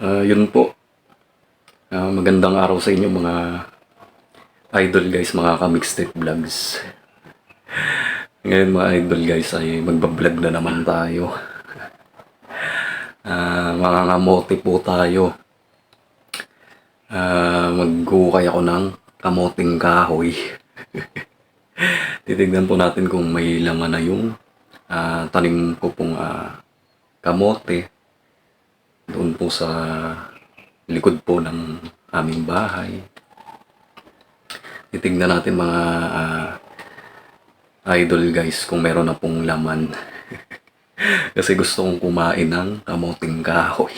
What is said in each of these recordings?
Yun po. Magandang araw sa inyo mga idol guys, mga ka-mixtape vlogs. Ngayon mga idol guys ay magbablog na naman tayo. Mga po tayo. Maghukay ako ng kamoting kahoy. Titignan po natin kung may laman na yung tanim ko pong kamote doon po sa likod po ng aming bahay. Titignan natin mga idol guys kung meron na pong laman. Kasi gusto kong kumain ng kamoting kahoy.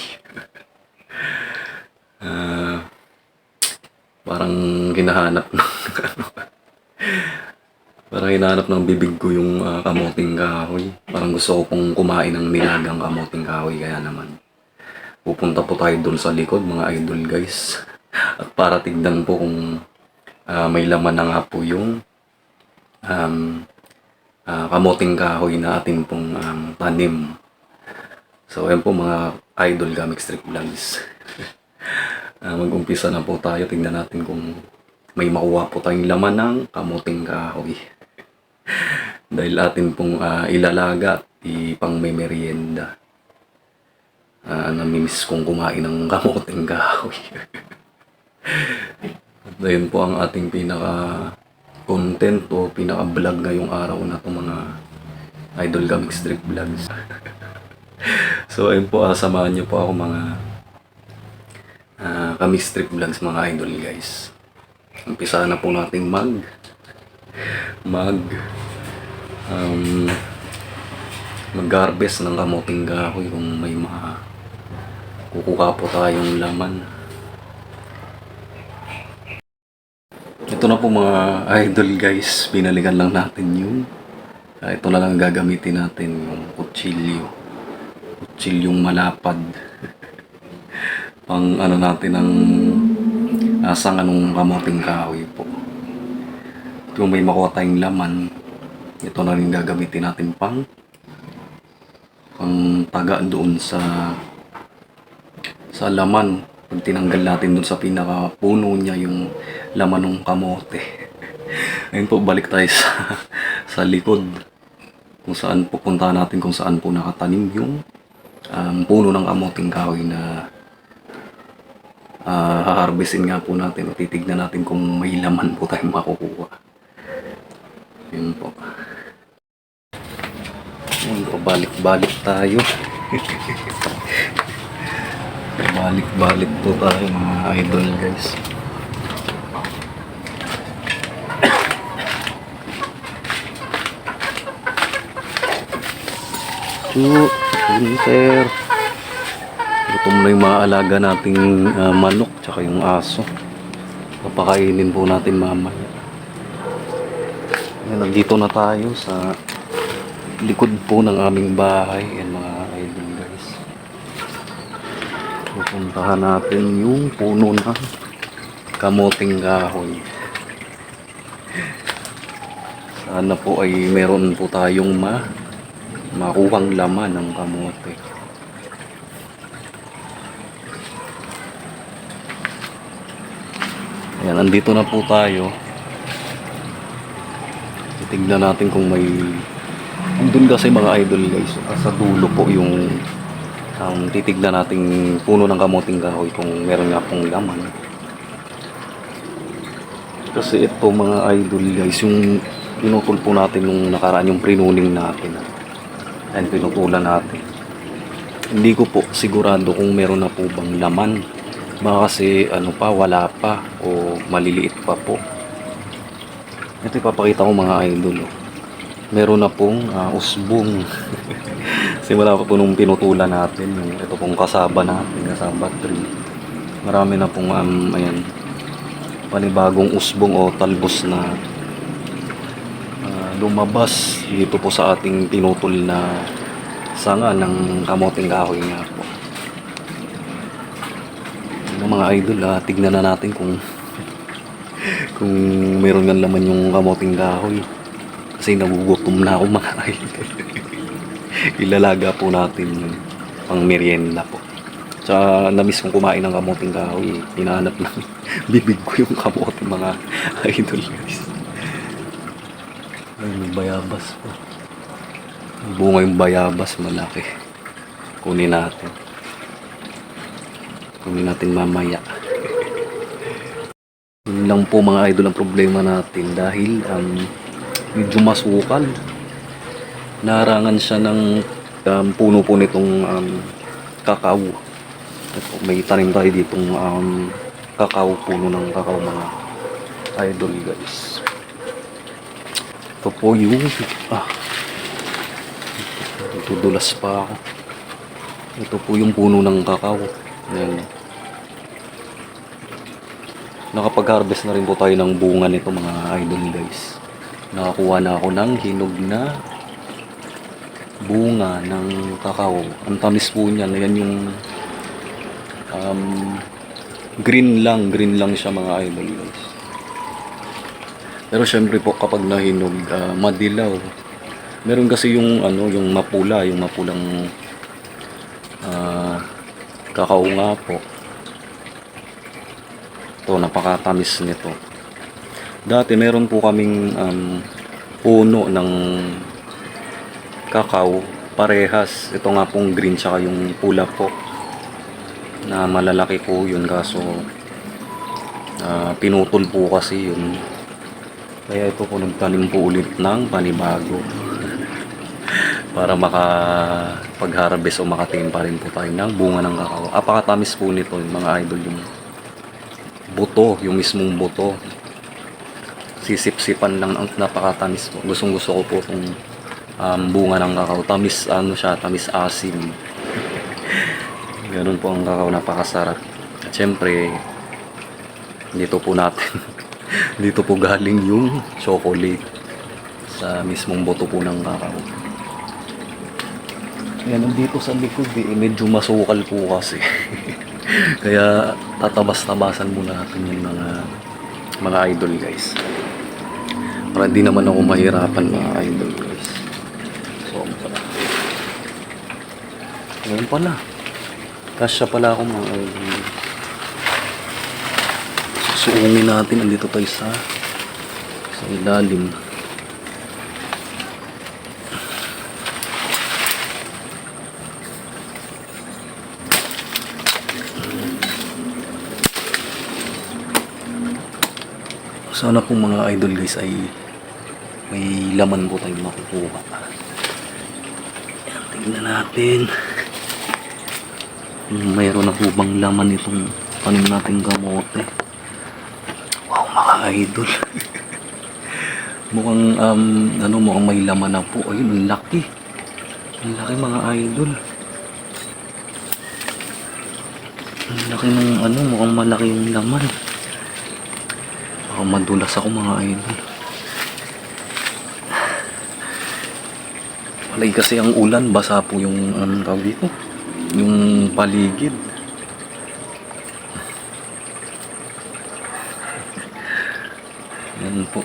Parang hinahanap ng parang hinahanap ng bibig ko yung kamoting kahoy. Parang gusto ko pong kumain ng nilagang kamoting kahoy, kaya naman pupunta po tayo doon sa likod mga idol guys. At para tignan po kung may laman na nga po yung kamoting kahoy na ating pong tanim. So ayan po mga idol Gamik Street Vlogs. Mag-umpisa na po tayo. Tignan natin kung may makuha po tayong laman ng kamoting kahoy. Dahil atin pong ilalaga at ipang may merienda. Namimiss kong kumain ng kamoting kahoy. At ayun po ang ating pinaka-content o pinaka-vlog ngayong araw na ito mga idol Gamik Street Vlogs. So ayun po, samahan niyo po ako mga Gamik Street Vlogs mga idol guys. Umpisa na po natin mag-harvest ng kamoting kahoy kung may kukuha po tayong laman. Ito na po mga idol guys, binalikan lang natin yung ito na lang gagamitin natin, yung kutsilyong malapad. Pang ano natin ng asang anong kamoting kahoy po. Kung may makuha tayong laman, ito na rin gagamitin natin pang taga doon sa laman. Pag tinanggal natin doon sa pinakapuno niya yung laman ng kamote. Ayun po, balik tayo sa likod. Kung saan pupunta natin, kung saan po nakatanim yung puno ng kamoting kahoy na haharvestin nga po natin. Titignan natin kung may laman po tayong makukuha. Yun po. Yun po, balik-balik tayo. Balik-balik po tayo mga idol guys. Sir. Gutom na yung mga alaga nating manok tsaka yung aso. Papakainin po natin mamaya. Yan, nandito na tayo sa likod po ng aming bahay. Yan mga idol guys. Pupuntahan natin yung puno ng kamoting kahoy. Sana po ay meron po tayong makuhang laman ng kamote. Ayan, nandito na po tayo. Titignan natin kung may doon kasi mga idol guys, sa dulo po yung titignan natin puno ng kamoting kahoy kung meron nga pong laman. Kasi ito mga idol guys, yung pinutol po natin nung nakaraan, yung prinuning natin. Ayan, pinutulan natin. Hindi ko po sigurado kung meron na po bang laman. Baka kasi wala pa o maliliit pa po. Ito ipapakita ko mga idol. Meron na pong usbong. Kasi wala pa po nung pinutulan natin. Ito pong kasaba natin, kasaba tree. Marami na pong ayan, panibagong usbong o talbos na lumabas dito po sa ating pinutol na sanga ng kamoting kahoy nga po. Mga idol, tignan na natin kung meron nga laman yung kamoting kahoy. Kasi nagugutom na ako mga idol. Ilalaga po natin pang merienda po. Tsaka na-miss kong kumain ng kamoting kahoy. Hinahanap ng bibig ko yung kamote mga idol guys. Ay, may bayabas po. Bunga yung bayabas, malaki. Kunin natin. Kunin natin mamaya. Yun lang po mga idol ang problema natin dahil medyo masukal. Naharangan siya ng puno po nitong kakao. Ito, may tanim tayo ditong kakao, puno ng kakao mga idol guys. Ito po yung tudulas pa ako. Ito po yung puno ng kakao. Ayan. Nakapag-harvest na rin po tayo ng bunga nito mga idol guys. Nakakuha na ako ng hinog na bunga ng kakao. Ang tamis po niyan. Ayan yung green lang siya mga idol guys. Pero syempre po kapag nahinog, madilaw. Meron kasi yung yung mapulang kakao nga po. Ito, napakatamis nito. Dati meron po kaming puno ng kakao, parehas. Ito nga pong green tsaka yung pula po. Na malalaki po yun, kaso pinutol po kasi yun. Kaya ito po nagtanim po ulit ng panibago. Para makapag-harvest o makatingin pa rin po tayo ng bunga ng kakao. Apakatamis po nito yung mga idol, yung buto, yung mismong buto. Sisip-sipan lang, ang napakatamis po. Gustong gusto ko po itong bunga ng kakao. Tamis, tamis asim. Ganun po ang kakao, napakasarap. At syempre, dito po natin, dito po galing yung chocolate sa mismong buto po ng kakao. Yan, dito sa likod medyo masukal po kasi. Kaya tatabas-tabasan muna natin yung mga idol guys. Para di naman ako mahirapan mga idol guys. So, ngayon pala. Kasya pala ako mga idol. Susuungin natin, andito tayo sa ilalim. Sana po mga idol guys ay may laman po tayong makukuha. Ayan, tingnan natin. Mayroon na po bang laman itong tanim nating kamote. Wow mga idol. Mukhang mukhang may laman na po. Ayun, ang laki. Ang laki mga idol. Ang laki ng mukhang malaki yung laman. Madulas ako mga idol. Palagi kasi ang ulan, basa po yung tawag dito, yung paligid. Yan po.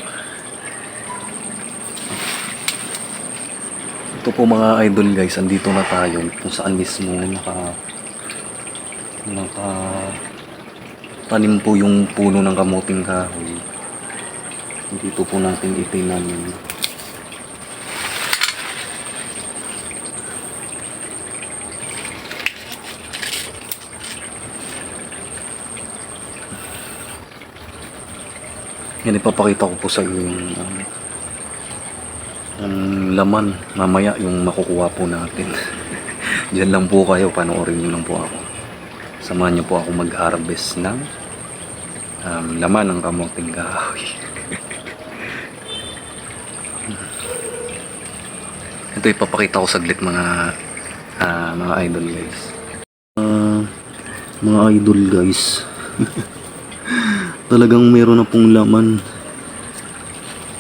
Ito po mga idol guys, andito na tayo kung saan mismo tanim po yung puno ng kamuting kahoy. Dito po natin itinanim. Yan, ipapakita ko po sa inyo yung laman mamaya, yung makukuha po natin. Diyan lang po kayo, panoorin nyo lang po ako. Samahan nyo po ako mag-harvest ng laman ng kamuting kahoy. Ito ipapakita ko saglit mga idol guys. Mga idol guys. Talagang meron na pong laman.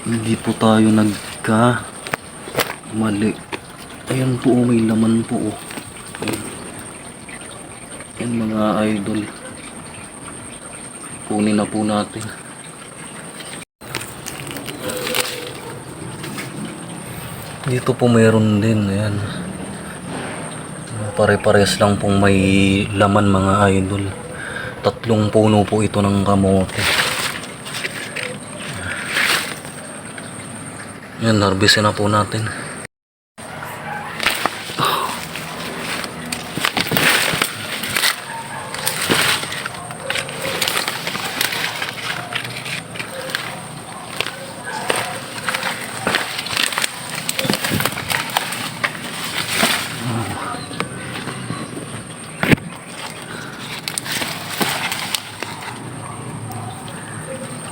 Hindi po tayo mali. Ayan po, may laman po. Ayan mga idol. Kunin na po natin. Dito po meron din, ayan. Pare-pares lang pong may laman mga idol. 3 puno po ito ng kamote. Yan, harvestin na po natin.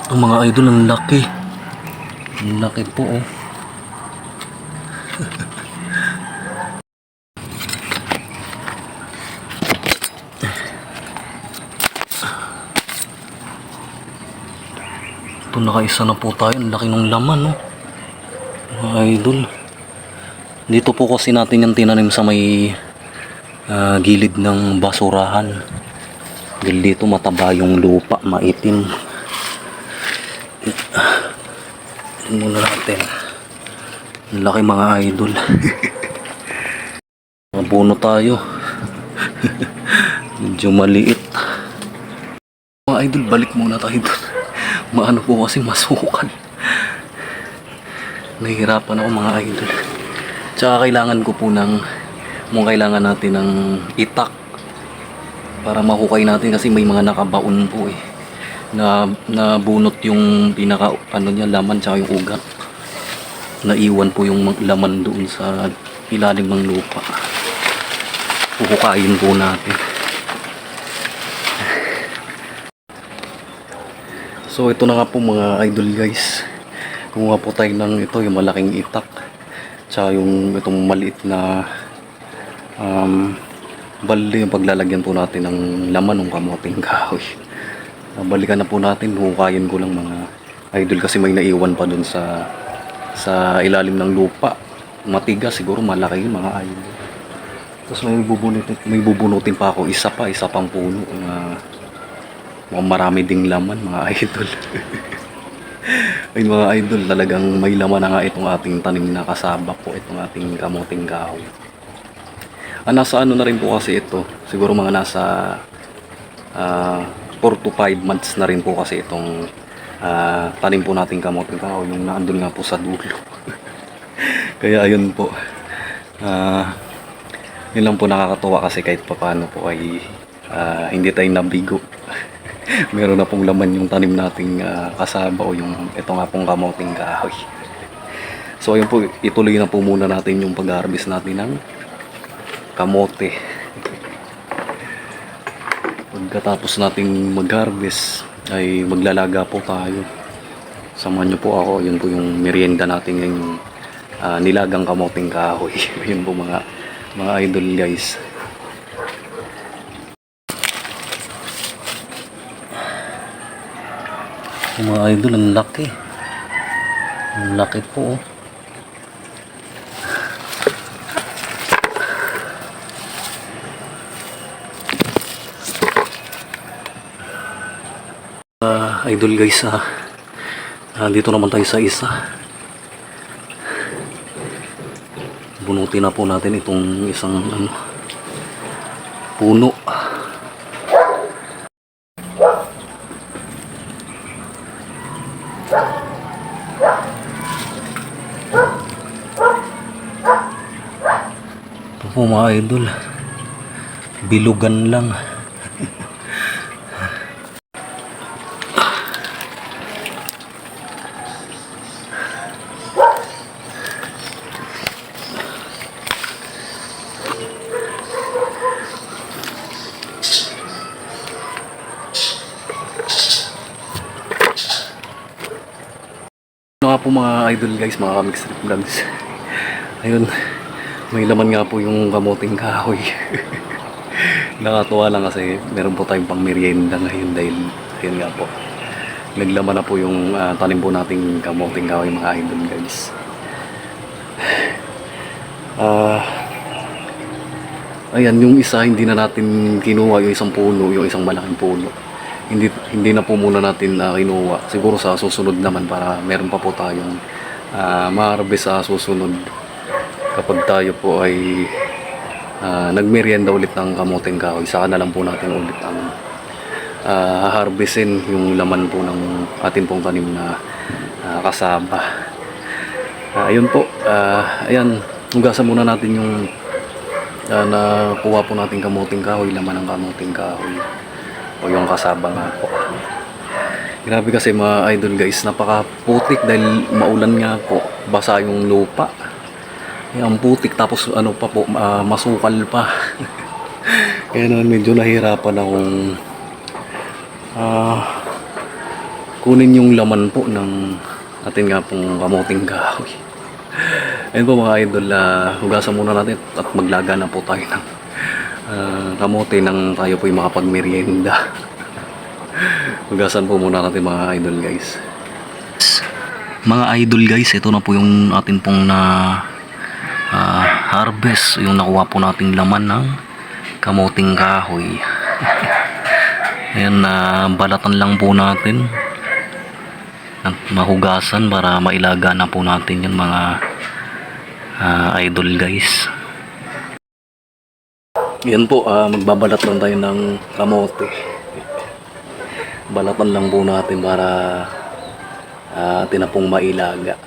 Ang mga idol, ang laki. Ang laki po oh. Ito, nakaisa na po tayo. Ang laki ng laman oh. Mga idol. Dito po kasi natin yung tinanim sa may gilid ng basurahan. Dahil dito mataba yung lupa, maitim. Muna natin. Ang laki mga idol. Mabuno tayo. Medyo maliit. Mga idol, balik muna tayo doon. Maano po kasi masukan. Nahihirapan ako mga idol. Tsaka kailangan ko po kailangan natin ng itak para mahukay natin kasi may mga nakabaon po eh. Nabunot yung pinaka laman tsaka yung ugat. Naiwan po yung laman doon sa ilalim ng lupa. Huhukayin po natin. So ito na nga po mga idol guys. Kumuha po tayo ng ito, yung malaking itak. Tsaka itong maliit na balde yung paglalagyan po natin ng laman ng kamoting kahoy. Balikan na po natin, hukayin ko lang mga idol kasi may naiwan pa dun sa ilalim ng lupa. Matigas, siguro malaki yun mga idol. Tapos may bubunutin pa ako, isa pang puno na marami ding laman mga idol. Ay mga idol, talagang may laman na nga itong ating tanim na kasaba po, itong ating kamoting kahoy. Nasa na rin po kasi ito, siguro mga nasa 4 to 5 months na rin po kasi itong tanim po nating kamoting kahoy, yung naandun nga po sa dulo. Kaya ayun po, yun lang po nakakatuwa kasi kahit paano po ay hindi tayo nabigo. Meron na pong laman yung tanim nating kasaba o yung ito nga pong kamoting kahoy. So ayun po, ituloy na po muna natin yung pag-harvest natin ng kamote. Pagkatapos nating mag-harvest ay maglalaga po tayo. Samahan nyo po ako. Yun po yung merienda natin ngayon, nilagang kamoting kahoy. Yun po mga idol guys. Mga idol, ang laki. Ang laki po oh. Idol guys, dito naman tayo sa isa. Bunutin na po natin itong isang puno. Ito po mga idol, bilugan lang. Ano nga po mga idol guys, mga Kamix Trip Vlogs. Ayun, may laman nga po yung kamoting kahoy. Nakatuwa lang kasi meron po tayong pang merienda ngayon dahil ayun nga po, naglaman na po yung tanim po nating kamoting kahoy mga idol guys. Ayan, yung isa hindi na natin kinuha, yung isang puno, yung isang malaking puno. Hindi na po muna natin kinuha. Siguro sa susunod naman para meron pa po tayong ma-harvest sa susunod kapag tayo po ay nagmerienda ulit ng kamuting kahoy. Saka na lang po natin ulit ang harvestin yung laman po ng atin pong tanim na kasaba. Ayun po, ayan, hugasan muna natin yung nakuha po natin kamuting kahoy, laman ng kamuting kahoy o yung kasaba nga po. Grabe kasi mga idol guys, napaka-putik dahil maulan nga po, basa yung lupa. Ang putik, tapos ano pa po, masukal pa. Kaya naman medyo nahirapan akong kunin yung laman po ng atin nga pong kamuting kahoy. Ayun po mga idol, hugasan muna natin at maglaga na po tayo ng kamote nang tayo po'y makapagmerienda. Hugasan po muna natin mga idol guys. Mga idol guys, ito na po yung atin pong harvest, yung nakuha po nating laman ng kamuting kahoy. Ayan, balatan lang po natin at mahugasan para mailaga na po natin yung mga idol guys. Yan po, magbabalat lang tayo ng kamote. Balatan lang po natin para atin na pong mailaga.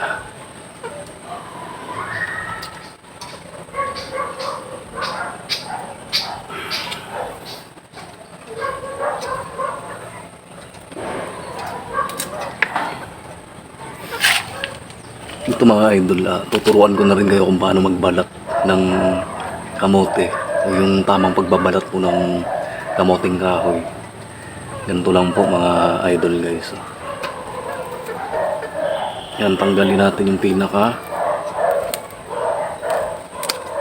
Ito mga idol, tuturuan ko na rin kayo kung paano magbalat ng kamote o yung tamang pagbabalat po ng kamoting kahoy. Ganito lang po mga idol guys. Yan, tanggalin natin yung pinaka,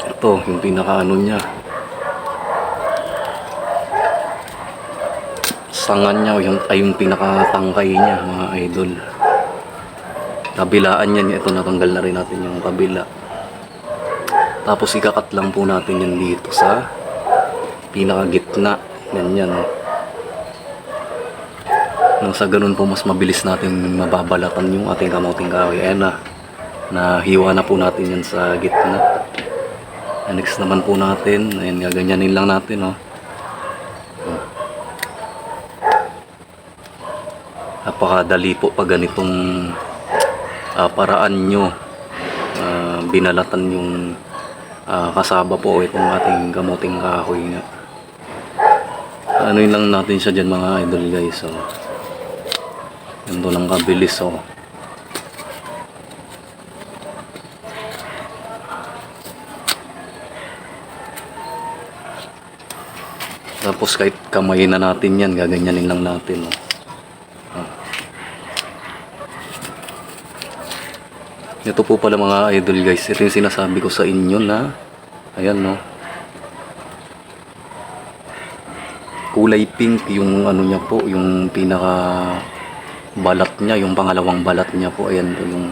ito yung pinaka ano nya, sangan nya, yung pinaka tangkay nya mga idol. Kabilaan yan, ito natanggal na rin natin yung kabila. Tapos ikakat lang po natin yan dito sa pinaka gitna, ganyan. Nang sa ganun po mas mabilis natin mababalatan yung ating kamuting kahoy. Ayan na, nahiwa na po natin yan sa gitna. Next naman po natin, ayan, gaganyanin lang natin, oh. Napakadali po pag ganitong paraan nyo binalatan yung kasaba po itong ating kamuting kahoy nga. Ano yun lang natin siya dyan mga idol guys, oh. Ganito lang kabilis, oh. Tapos kahit kamayin na natin yan, gaganyanin lang natin, oh. Ito po pala mga idol guys, ito yung sinasabi ko sa inyo na ayan, no, kulay pink yung ano niya po, yung pinaka balat niya, yung pangalawang balat niya po. Ayan po yung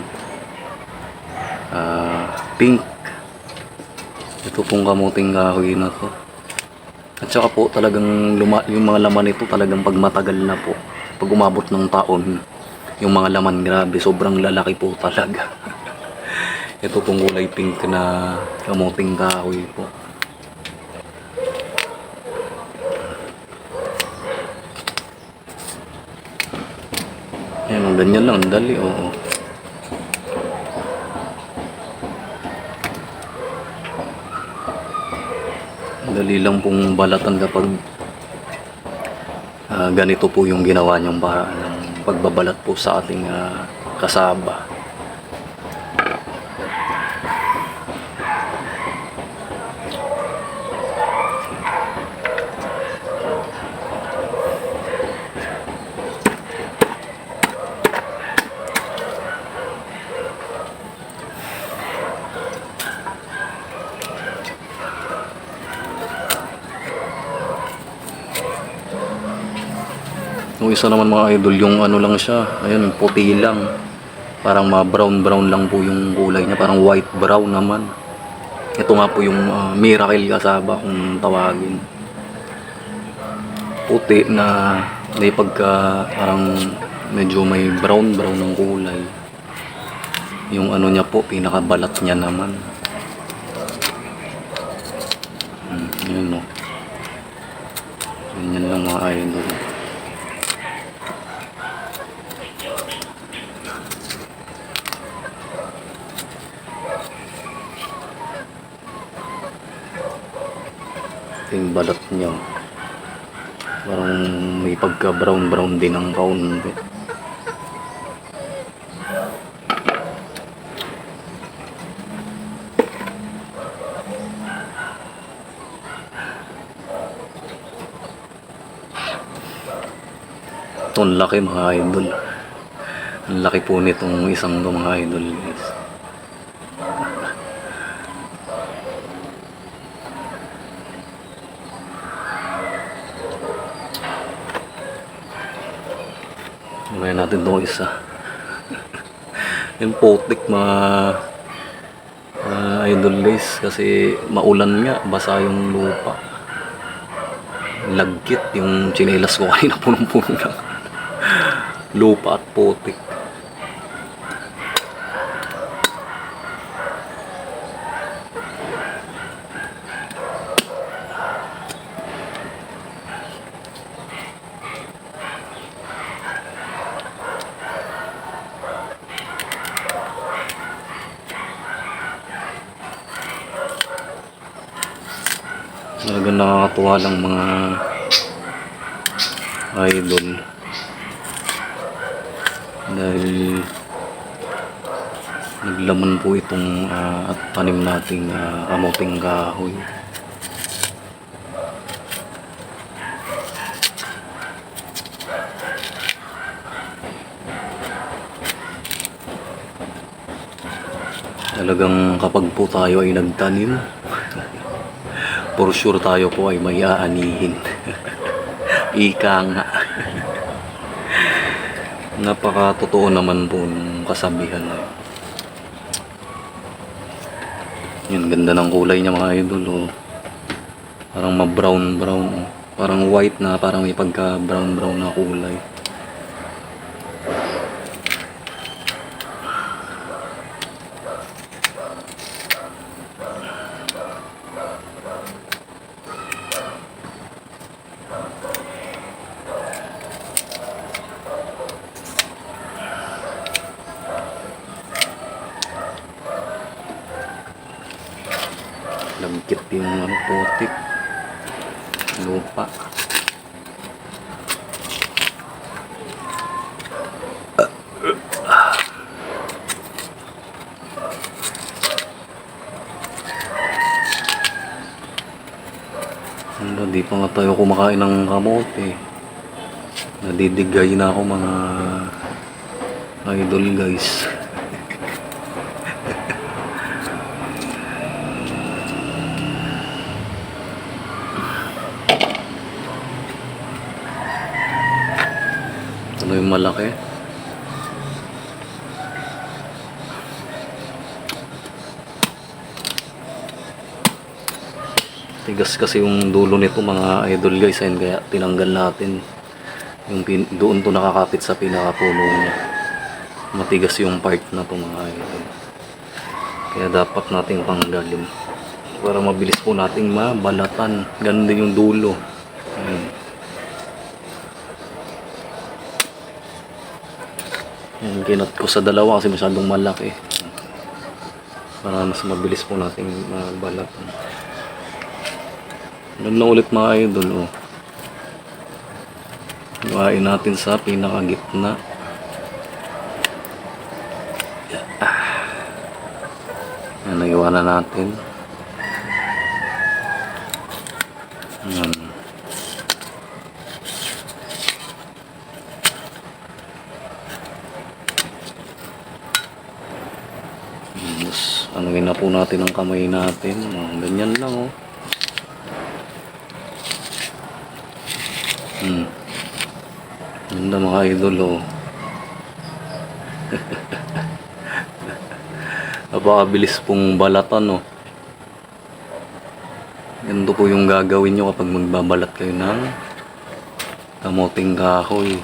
pink. Ito pong kamuting kahoy na to. At saka po talagang yung mga laman nito talagang pag matagal na po, pag umabot ng taon, yung mga laman grabe, sobrang lalaki po talaga. Ito pong kulay pink na kamuting kahoy po. Ayan, ganyan lang, dali, oo. Dali lang pong balatan kapag ganito po yung ginawa niyong paraan ng pagbabalat po sa ating kasaba. Yung isa naman mga idol, yung ano lang siya, ayun, puti lang. Parang ma-brown lang po yung kulay niya, parang white brown naman. Ito nga po yung miracle kasaba kung tawagin. Puti na may pagka parang medyo may brown ng kulay. Yung ano niya po, pinakabalat niya naman. Ito yung balat niya. Parang may pagka brown brown din ang kaunti. Ito ang laki mga idol. Ang laki po nitong isang to mga idol guys. Gawin natin itong isa. Yung putik mga idol guys. Kasi maulan nga. Basa yung lupa. Lagkit yung tsinelas ko kanina punong-puno lang. Lupa at putik. Talagang nakakatuwa lang mga idol dahil naglaman po itong at tanim nating kamuting kahoy. Talagang kapag po tayo ay nagtanim, for sure tayo po ay may aanihin. Ika nga. Napaka-totoo naman po ng kasabihan na yun. Yun, ganda ng kulay niya mga idol. Oh. Parang ma-brown-brown. Oh. Parang white na, parang may pagka-brown-brown na kulay. Lagkit yung putik lupa. Di pa nga tayo kumakain ng kamote. Nadidigay na ako mga idol guys. Ano yung malaki? Tigas kasi yung dulo nito mga idol guys, ayun, kaya tinanggal natin yung doon to nakakapit sa pinakapuno niya. Matigas yung part na to mga idol, kaya dapat nating tanggalin para mabilis po nating mabalatan. Ganun din yung dulo. Ayun. Yan, kinat ko sa dalawa kasi masyadong malaki para mas mabilis po nating mabalatan. Doon na ulit mga idol. Oh. Iwain natin sa pinakagitna. Yan, naiwanan natin. Yan. Tapos, anuin na po natin ang kamay natin. Oh, ganyan lang oh. Ganda mga idol oh. Napakabilis pong balatan oh. Ganito po yung gagawin nyo kapag magbabalat kayo ng kamuting kahoy.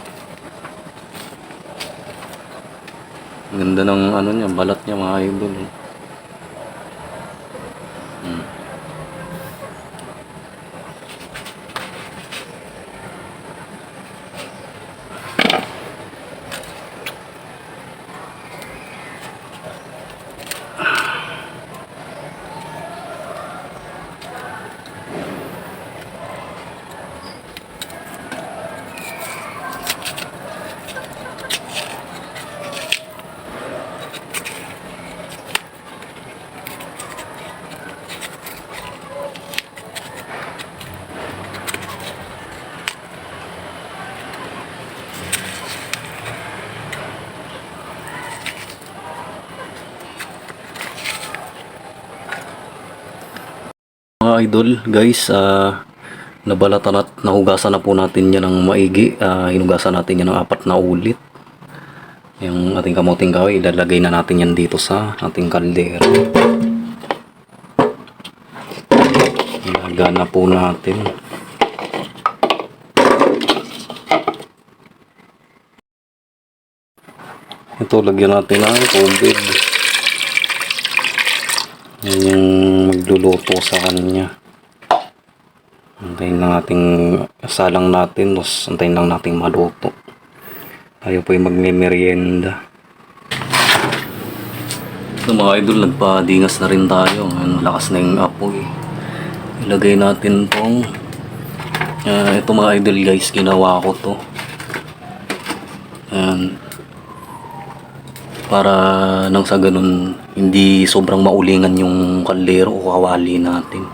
Ganda ng ano niya, balat niya mga idol oh. idol, guys, nabalatan at nahugasan na po natin yan ng maigi. Hinugasan natin yan ng 4 na ulit. Yung ating kamuting kahoy, ilalagay na natin yan dito sa ating kaldero. Ilaga na po natin. Ito, lagyan natin ng tubig. Yan yung magluluto sa kanya. Antayin lang nating salang natin, tapos antayin lang nating maluto. Tayo po yung magme-merienda. Ito mga idol, nagpadingas na rin tayo. Malakas na yung apoy. Ilagay natin tong ito mga idol guys, ginawa ko to. Ayan. Para nang sa ganun hindi sobrang maulingan yung kaldero o kawali natin.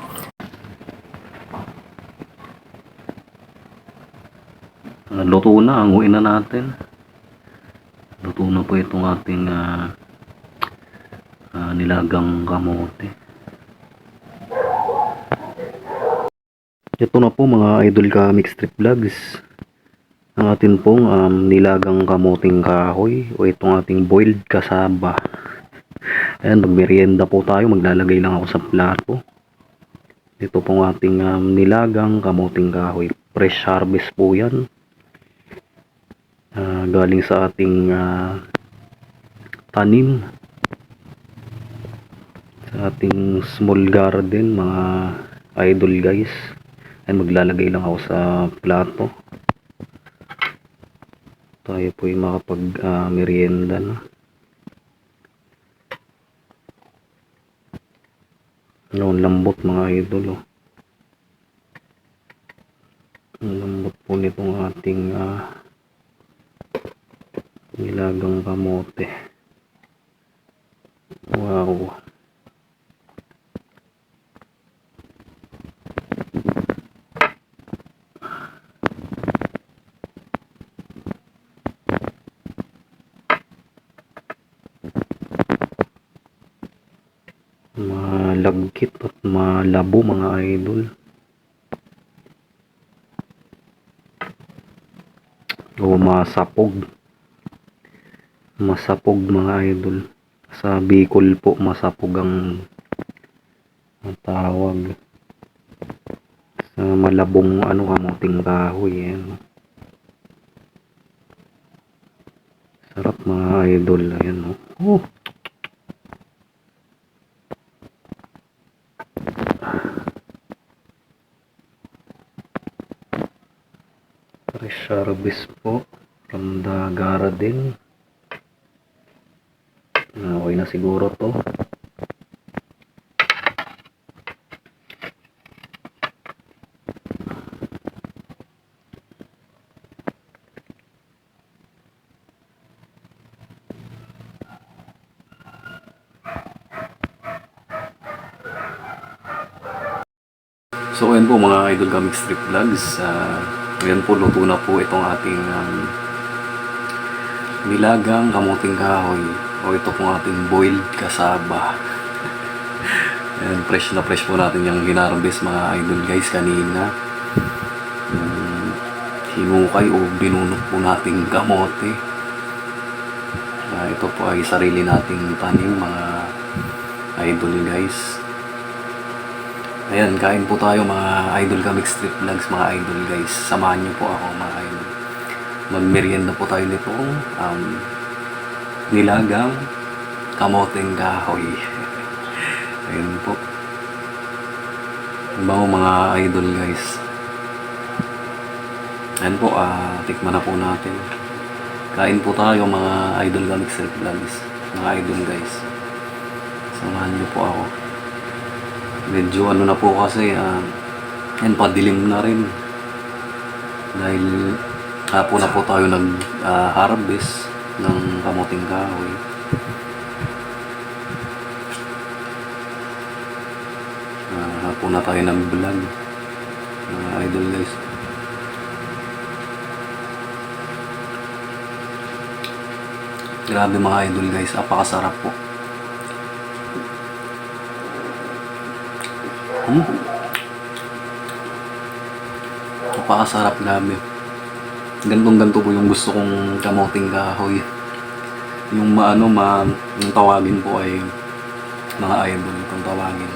Luto na, hanguin na natin. Luto na po itong ating nilagang kamote. Ito na po mga idol ka Mix Trip Vlogs, ang atin pong nilagang kamuting kahoy o itong ating boiled kasaba. Ayan, magmerienda po tayo. Maglalagay lang ako sa plato. Ito pong ating nilagang kamuting kahoy. Fresh harvest po yan. Galing sa ating tanim. Sa ating small garden mga idol guys. Ayan, maglalagay lang ako sa plato. Tayo po yung makapag merienda na. Ang lambot mga idol. Ang lambot po nitong ating nilagang kamote. Wow. Malagkit at malabo mga idol. O masapog. Masapog mga idol. Sa Bicol po masapog ang tawag. Sa malabong kamuting kahoy yan. Sarap mga idol. Ayan o. Oh. Fresh harvest po from the garden. Okay na siguro to. So ayan po mga idol ka Mix Trip Vlogs. Ayan po, luto na po itong ating nilagang kamuting kahoy o ito pong ating boiled kasaba. Ayan, fresh na fresh po natin yung hinarvest mga idol guys kanina. Hinukay o binunot po nating kamote. Ito po ay sarili nating tanim mga idol guys. Ayan, kain po tayo mga idol ka Mix Trip Vlogs mga idol guys. Samahan niyo po ako mga idol. Magmerienda po tayo nitong nilagang kamoting kahoy. Ayan po. Bango mga idol guys. Ayan po, tikman na po natin. Kain po tayo mga idol ka Mix Trip Vlogs mga idol guys. Samahan niyo po ako. Medyo na po kasi yan padilim na rin dahil hapon na po tayo harvest ng kamuting kahoy. Hapon na tayo nag-vlog mga idol guys. Grabe mga idol guys, apakasarap po. Napakasarap, grabe. Gantong-ganto po yung gusto kong kamoting kahoy. Yung yung tawagin po ay mga idol, kung tawagin.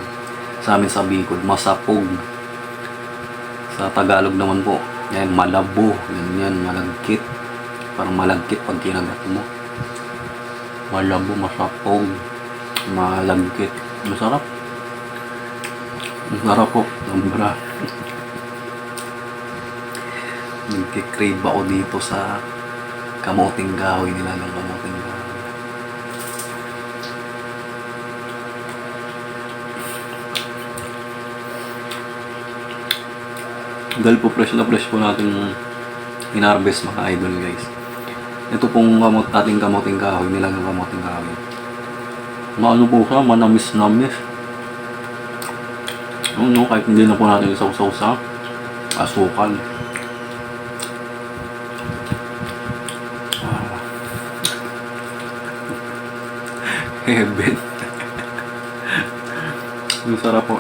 Sa amin sa Bicol, masapog. Sa Tagalog naman po, yan, malabo. Yan, malagkit. Parang malagkit pag kinagat mo. Malabo, masapog, malagkit. Masarap. Masarap po. Sobra. Nagkikrave ako dito sa kamoting kahoy nila ng kamoting kahoy. Dahil po fresh po natin in-harvest mga idol guys. Ito pong ating kamoting kahoy, nilagang kamoting kahoy. Maano po siya, manamis-namis. Kahit hindi na po natin isaw-saw sa asukal. Heaven. Ang sarap po.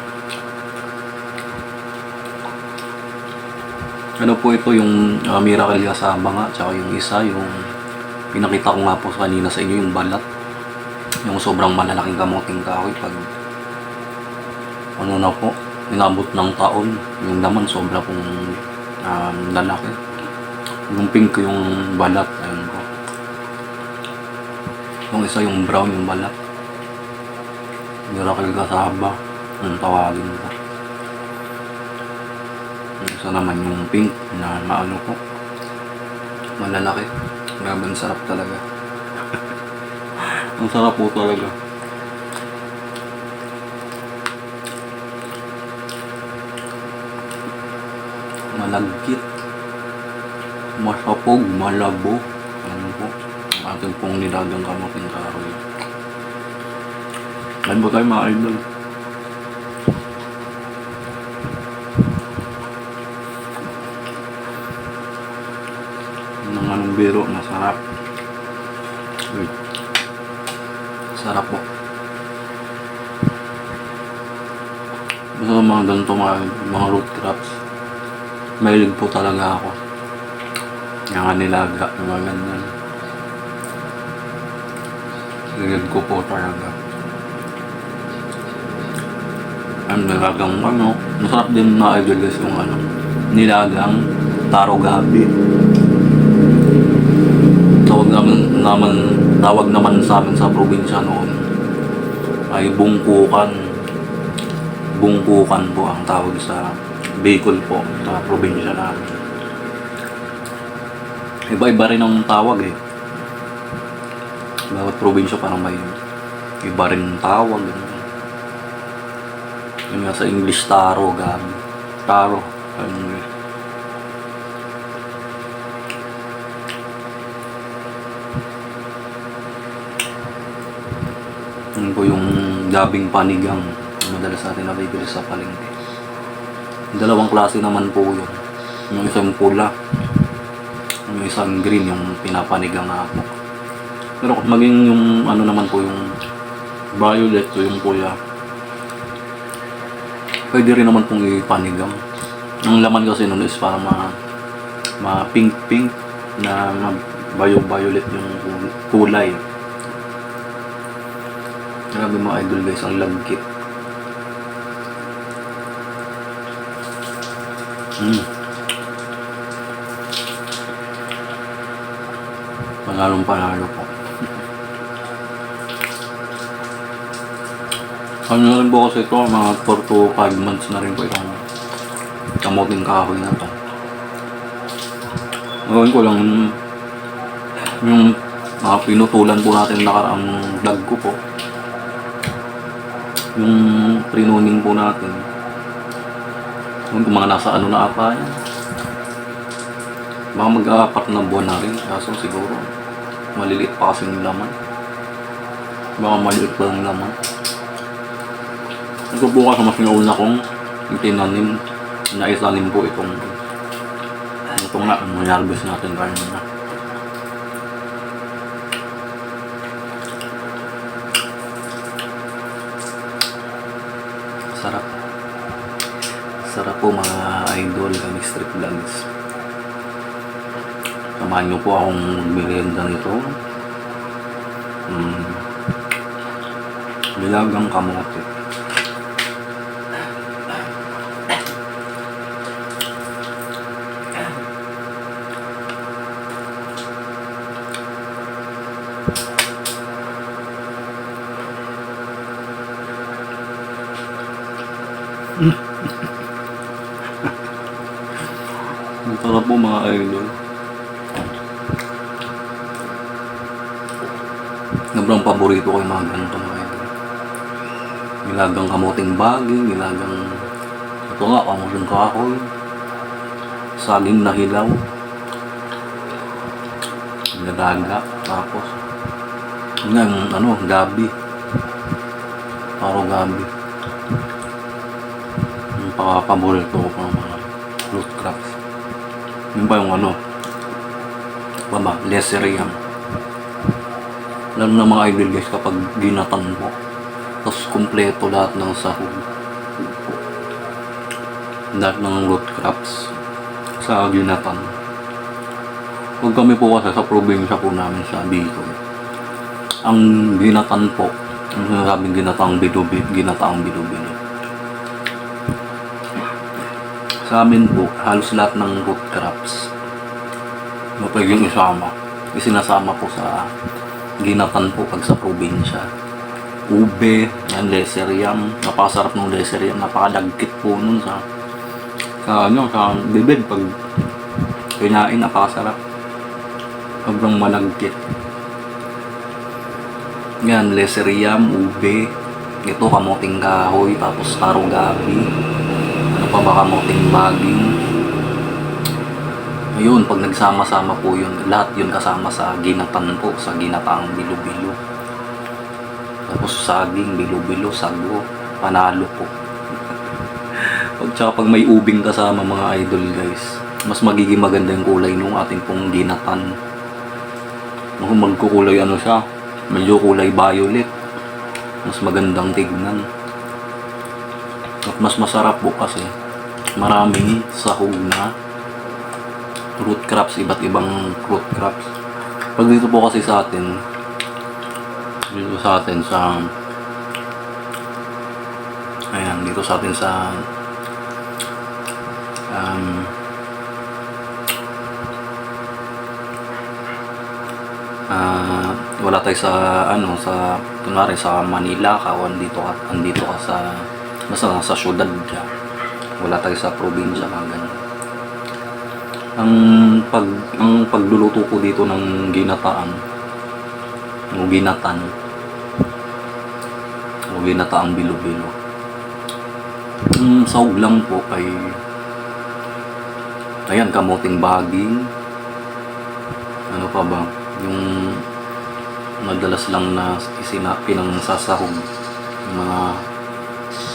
Ano po ito yung miracle kasama nga, tsaka yung isa, yung pinakita ko nga po kanina sa inyo, yung balat. Yung sobrang malalaking kamoting kahoy pag ano na po, inabot ng taon, yung laman sobra pong lalaki. Yung pink yung balat, ayun po. Yung isa yung brown yung balat. Miracle kasama, yung tawagin po. Yung isa naman yung pink na maano po, malalaki. Grabe, ang sarap talaga. Ang sarap po talaga. Malagkit, masapog, malabo. Ano po, ating pong nilagang kamoting kahoy. Ano po tayo mga idol? Ng anong biro, masarap. Uy. Sarap po. Basta mga ganito mga root crops, mahilig po talaga ako. Yung nilaga, mga ganyan. Hilig ko po talaga. Ang nilagang masarap din na idol guys yung nilagang taro gabi. Tawag naman sa amin sa probinsya noon ay bungkukan. Bungkukan po ang tawag sa Bicol po, sa probinsya namin. Iba-iba rin ang tawag eh. Bawat probinsya parang may iba rin tawag. Yung nga sa English, taro, gabi. Taro, sa English. Yun po yung gabing panigang madalas natin nabibili sa palengke. Dalawang klase naman po yun. Yung isang pula, yung isang green, yung pinapanigang nga po. Pero maging yung naman po yung violet o yung pula, pwede rin naman pong ipanigang. Ang laman kasi nun is parang pink-pink na violet yung kulay. Grabe mga idol guys, ang lagkit. Panalong-panalo po. Ano na rin po kasi ito, mga 4 to 5 months na rin po itong kamoting kahoy na ito. Gawin ko lang yung mga pinutulan po natin nakaraang vlog ko po. Yung pruning po natin. Kung mga nasa na ata yan. Baka mag-4 na buwan na rin. Kaso siguro maliliit pa kasi yung laman. Baka maliit pa yung laman. Ito po kasi mas nauna kong tinanim. Naisanim po itong nga, may-harvest natin kanina. Sarap. Sarap po mga idol, kami street vlogs. Samahan niyo po akong merienda nito. Nilagang kamote. Ang sarap po mga idol. Sobrang paborito ko yung mga ganito mga idol. Nilagang kamuting baging, nilagang ito nga, kamuting kahoy, saging na hilaw, nilaga, tapos yung ano, gabi, paro gabi. Yung paborito ko pang mga root crops. Yun pa yung ano, leserium. Lalo na mga idol guys kapag ginatan mo. Tapos kumpleto lahat ng sahog. Lahat ng root crops sa ginatan. Pag kami po kasi sa probinsya po namin sa Bicol, ang ginatan po, ang sinasabing ginataang bilubilo. Sa amin po, halos lahat ng root crops na pwedeng isama. Isinasama po sa ginatan po pag sa probinsya. Ube, yan, leserium. Napakasarap ng leserium. Napakadagkit po nun sa bibig. Pag kinain, napakasarap. Sobrang malagkit. Yan, leserium, ube. Ito, kamuting kahoy, tapos taro gabi. Ano pa ba, kamuting baging. Ayun, pag nagsama-sama po yun, lahat yun kasama sa ginatan po, sa ginataang bilo-bilo. Tapos saging, bilo-bilo, sago, panalo po. Tsaka pag may ubing kasama mga idol guys, mas magiging maganda yung kulay nung ating pong ginatan. Magkukulay ano siya, medyo kulay violet. Mas magandang tignan. At mas masarap po kasi maraming sahog na root crops, iba't ibang root crops. Pag dito po kasi sa atin sa ayan, dito sa atin sa wala tayo sa ano, sa kunwari sa Manila ka o andito ka sa basta sa syudad ka. Wala tayo sa probinsya mga ganun. Ang pagluluto ko dito ng ginataang bilo-bilo. Sahog lang po ay ayan, kamuting baging. Ano pa ba? Yung madalas lang na pinangsasahog yung mga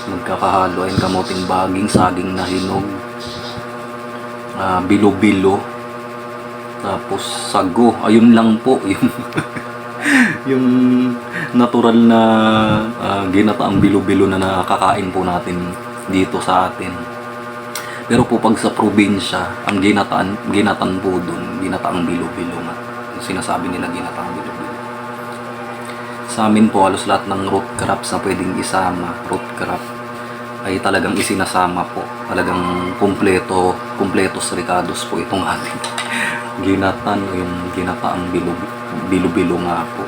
magkakahalo ay kamuting baging, saging na hinog, bilo-bilo, tapos sago. Ayun lang po yung yung natural na ginataang bilo-bilo na nakakain po natin dito sa atin. Pero po pag sa probinsya, ang ginatan po dun, ginataang bilo-bilo nga. Yung sinasabi nila ginataang bilo-bilo. Sa amin po halos lahat ng root crops na pwedeng isama, root crop, ay talagang isinasama po. Talagang kumpletos ricados po itong ating ginatan o yung ginataang bilo-bilo nga po.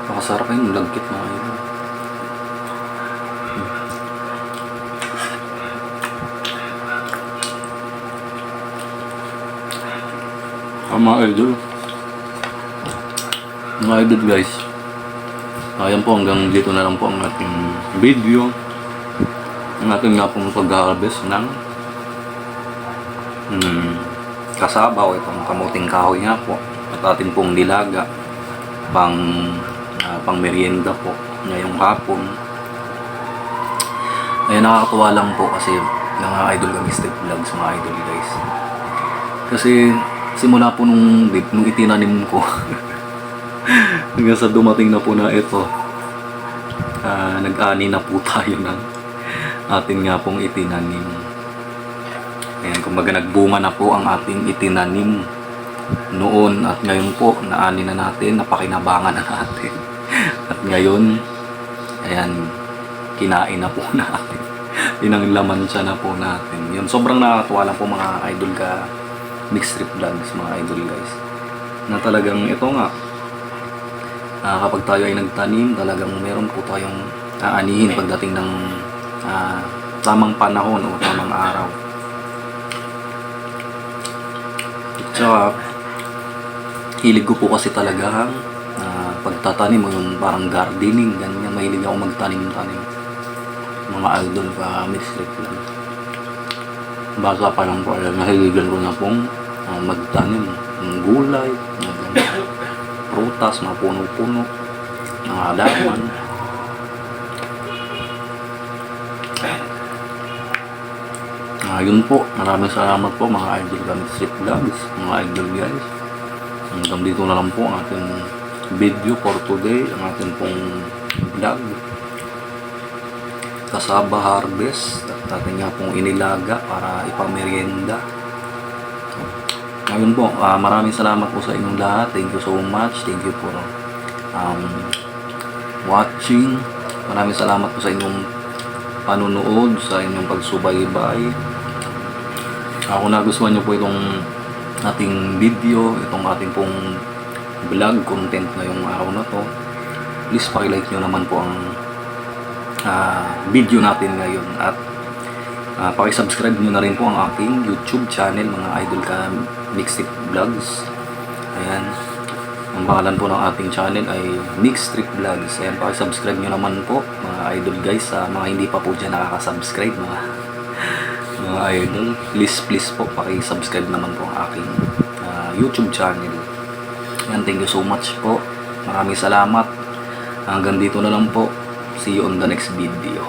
Nakasarap yung lagkit na yun. Mga idol guys, ayan po, hanggang dito na lang po ang ating video. Ang ating nga pong pag-harvest ng kasabaw, itong kamuting kahoy nga po, at ating pong nilaga pang merienda po ngayong hapon. Ay nakakatuwa lang po kasi mga idol kami street vlogs mga idol guys. Kasi simula po nung itinanim ko hanggang sa dumating na po na ito, Nag-ani na po tayo ng atin nga pong itinanim. Ayan, kumbaga nagbunga na po ang ating itinanim noon at ngayon po naani na natin, napakinabangan na natin. At ngayon, ayan, kinain na po natin. Pinanglaman siya na po natin. Yun, sobrang nakakatuwa lang po mga idol ka mixed trip vlogs, mga idol guys. Na talagang ito nga, kapag tayo ay nagtanim, talagang meron po tayong aanihin pagdating ng tamang panahon o tamang araw. Tsaka, hilig ko po kasi talaga pagtatanim o yung parang gardening, ganyan. Mahilig ako magtanim-tanim. Mga idol ka, mixed trip lang. Basa pa lang po, nahiligan ko na pong magtanim ng gulay, mga prutas, mga puno-puno, mga halaman. Yun po, maraming salamat po mga idol ka mixed trip vlogs, mga idol guys. Hanggang dito na lang po ang ating video for today, ang ating pong vlog. Kasaba harvest at ating nga pong inilaga para ipamerienda. Ngayon po, maraming salamat po sa inyong lahat. Thank you so much. Thank you for watching. Maraming salamat po sa inyong panunood, sa inyong pagsubaybay. Kung nagustuhan nyo po itong ating video, itong ating pong vlog content ngayong araw na to, please pakilike nyo naman po ang video natin ngayon at pakisubscribe nyo na rin po ang aking YouTube channel, mga idol ka mixed trip vlogs. Ayan, ang pangalan po ng ating channel ay mixed trip vlogs. Ayan, pakisubscribe nyo naman po mga idol guys, sa mga hindi pa po dyan nakakasubscribe, mga idol, please po pakisubscribe naman po ang aking YouTube channel. Ayan, thank you so much po, maraming salamat. Hanggang dito na lang po. See you on the next video.